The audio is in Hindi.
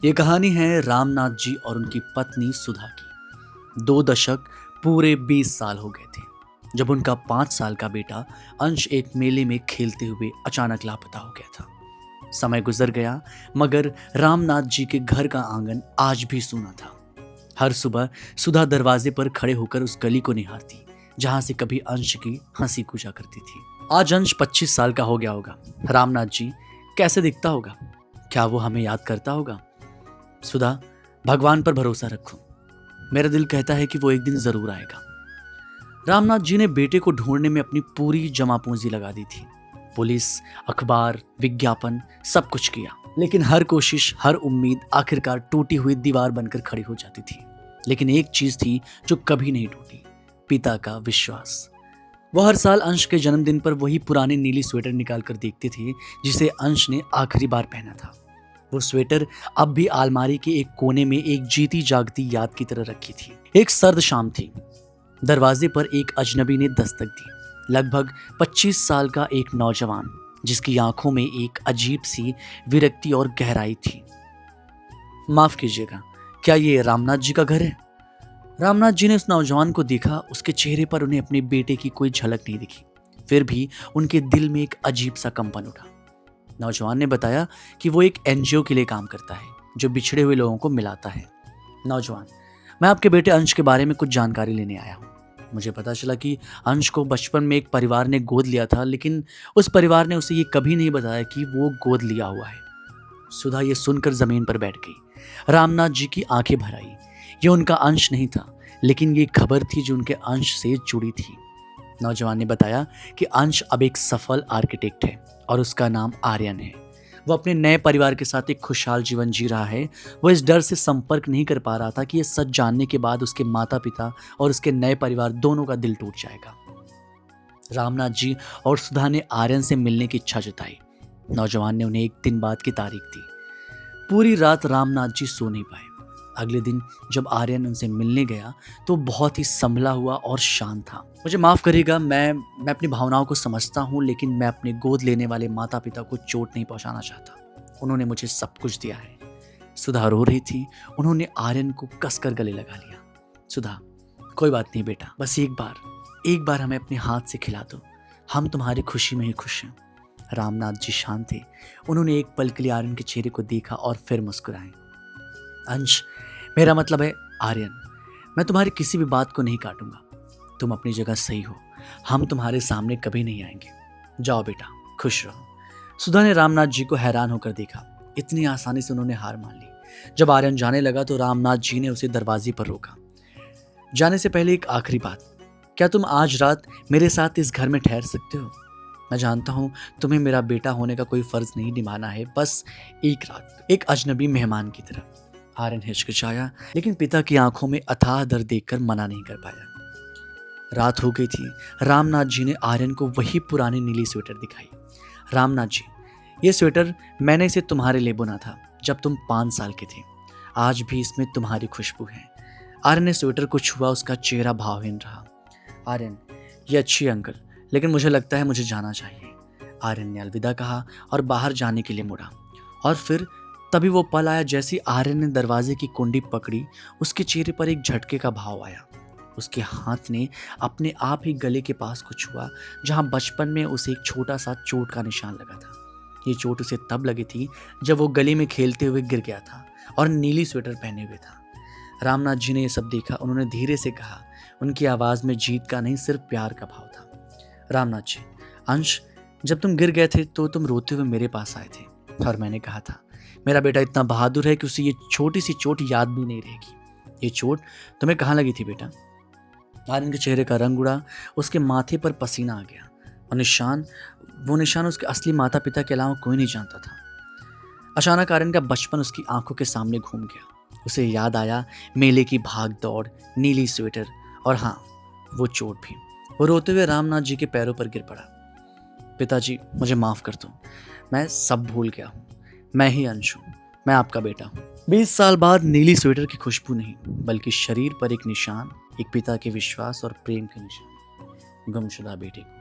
ये कहानी है रामनाथ जी और उनकी पत्नी सुधा की। 2 दशक पूरे 20 साल हो गए थे जब उनका 5 साल का बेटा अंश एक मेले में खेलते हुए अचानक लापता हो गया था। समय गुजर गया मगर रामनाथ जी के घर का आंगन आज भी सूना था। हर सुबह सुधा दरवाजे पर खड़े होकर उस गली को निहारती जहां से कभी अंश की हंसी कूचा करती थी। आज अंश 25 साल का हो गया होगा। रामनाथ जी कैसे दिखता होगा? क्या वो हमें याद करता होगा? सुधा, भगवान पर भरोसा रखो। मेरा दिल कहता है कि वो एक दिन जरूर आएगा। रामनाथ जी ने बेटे को ढूंढने में अपनी पूरी जमा पूंजी लगा दी थी। पुलिस, अखबार, विज्ञापन, सब कुछ किया, लेकिन हर कोशिश, हर उम्मीद आखिरकार टूटी हुई दीवार बनकर खड़ी हो जाती थी। लेकिन एक चीज थी जो कभी नहीं टूटी, पिता का विश्वास। वो हर साल अंश के जन्मदिन पर वही पुरानी नीली स्वेटर निकाल कर देखते थे जिसे अंश ने आखिरी बार पहना था। वो स्वेटर अब भी अलमारी के एक कोने में एक जीती जागती याद की तरह रखी थी। एक सर्द शाम थी। दरवाजे पर एक अजनबी ने दस्तक दी। लगभग 25 साल का एक नौजवान जिसकी आंखों में एक अजीब सी विरक्ति और गहराई थी। माफ कीजिएगा, क्या ये रामनाथ जी का घर है? रामनाथ जी ने उस नौजवान को देखा। उसके चेहरे पर उन्हें अपने बेटे की कोई झलक नहीं दिखी। फिर भी उनके दिल में एक अजीब सा कंपन उठा। नौजवान ने बताया कि वो एक एनजीओ के लिए काम करता है जो बिछड़े हुए लोगों को मिलाता है। नौजवान, मैं आपके बेटे अंश के बारे में कुछ जानकारी लेने आया हूँ। मुझे पता चला कि अंश को बचपन में एक परिवार ने गोद लिया था, लेकिन उस परिवार ने उसे ये कभी नहीं बताया कि वो गोद लिया हुआ है। सुधा ये सुनकर जमीन पर बैठ गई। रामनाथ जी की आंखें भर आई। ये उनका अंश नहीं था, लेकिन ये खबर थी जो उनके अंश से जुड़ी थी। नौजवान ने बताया कि अंश अब एक सफल आर्किटेक्ट है और उसका नाम आर्यन है। वो अपने नए परिवार के साथ एक खुशहाल जीवन जी रहा है। वो इस डर से संपर्क नहीं कर पा रहा था कि ये सच जानने के बाद उसके माता पिता और उसके नए परिवार दोनों का दिल टूट जाएगा। रामनाथ जी और सुधा ने आर्यन से मिलने की इच्छा जताई। नौजवान ने उन्हें एक दिन बाद की तारीख दी। पूरी रात रामनाथ जी सो नहीं पाए। अगले दिन जब आर्यन उनसे मिलने गया तो बहुत ही संभला हुआ और शांत था। मुझे माफ करिएगा, मैं अपनी भावनाओं को समझता हूँ, लेकिन मैं अपने गोद लेने वाले माता पिता को चोट नहीं पहुंचाना चाहता। उन्होंने मुझे सब कुछ दिया है। सुधा रो रही थी। उन्होंने आर्यन को कसकर गले लगा लिया। सुधा, कोई बात नहीं बेटा, बस एक बार हमें अपने हाथ से खिला दो। हम तुम्हारी खुशी में ही खुश हैं। रामनाथ जी शांत थे। उन्होंने एक पल के लिए आर्यन के चेहरे को देखा और फिर मुस्कुराए। अंश, मेरा मतलब है आर्यन, मैं तुम्हारी किसी भी बात को नहीं काटूंगा। तुम अपनी जगह सही हो। हम तुम्हारे सामने कभी नहीं आएंगे। जाओ बेटा, खुश रहो। सुधा ने रामनाथ जी को हैरान होकर देखा। इतनी आसानी से उन्होंने हार मान ली। जब आर्यन जाने लगा तो रामनाथ जी ने उसे दरवाजे पर रोका। जाने से पहले एक आखिरी बात, क्या तुम आज रात मेरे साथ इस घर में ठहर सकते हो? मैं जानता हूं तुम्हें मेरा बेटा होने का कोई फर्ज नहीं निभाना है, बस एक रात एक अजनबी मेहमान की तरह। आर्यन हिचकिचाया, लेकिन पिता की आंखों में अथाह दर्द देखकर मना नहीं कर पाया। रात हो गई थी। रामनाथ जी ने आर्यन को वही पुरानी नीली स्वेटर दिखाई। रामनाथ जी, ये स्वेटर मैंने इसे तुम्हारे लिए बुना था जब तुम 5 साल के थे। आज भी इसमें तुम्हारी खुशबू है। आर्यन ने स्वेटर को छुआ। उसका चेहरा भावहीन रहा। आर्यन, ये अच्छी है अंकल, लेकिन मुझे लगता है मुझे जाना चाहिए। आर्यन ने अलविदा कहा और बाहर जाने के लिए मुड़ा। और फिर तभी वो पल आया। जैसे आर्यन ने दरवाजे की कुंडी पकड़ी, उसके चेहरे पर एक झटके का भाव आया। उसके हाथ ने अपने आप ही गले के पास को छुआ जहां बचपन में उसे एक छोटा सा चोट का निशान लगा था। ये चोट उसे तब लगी थी जब वो गली में खेलते हुए गिर गया था और नीली स्वेटर पहने हुए था। रामनाथ जी ने यह सब देखा। उन्होंने धीरे से कहा। उनकी आवाज में जीत का नहीं, सिर्फ प्यार का भाव था। रामनाथ जी, अंश, जब तुम गिर गए थे तो तुम रोते हुए मेरे पास आए थे और मैंने कहा था मेरा बेटा इतना बहादुर है कि उसे ये छोटी सी चोट याद भी नहीं रहेगी। ये चोट तुम्हें कहाँ लगी थी बेटा? आर्यन के चेहरे का रंग उड़ा। उसके माथे पर पसीना आ गया। वो निशान उसके असली माता पिता के अलावा कोई नहीं जानता था। अचानक आर्यन का बचपन उसकी आंखों के सामने घूम गया। उसे याद आया मेले की भाग दौड़, नीली स्वेटर और हाँ, वो चोट भी। वो रोते हुए रामनाथ जी के पैरों पर गिर पड़ा। पिताजी, मुझे माफ कर दो। मैं सब भूल गया हूँ। मैं ही अंश हूँ। मैं आपका बेटा हूँ। 20 साल बाद नीली स्वेटर की खुशबू नहीं, बल्कि शरीर पर एक निशान, एक पिता के विश्वास और प्रेम के निशान। गुमशुदा बेटे को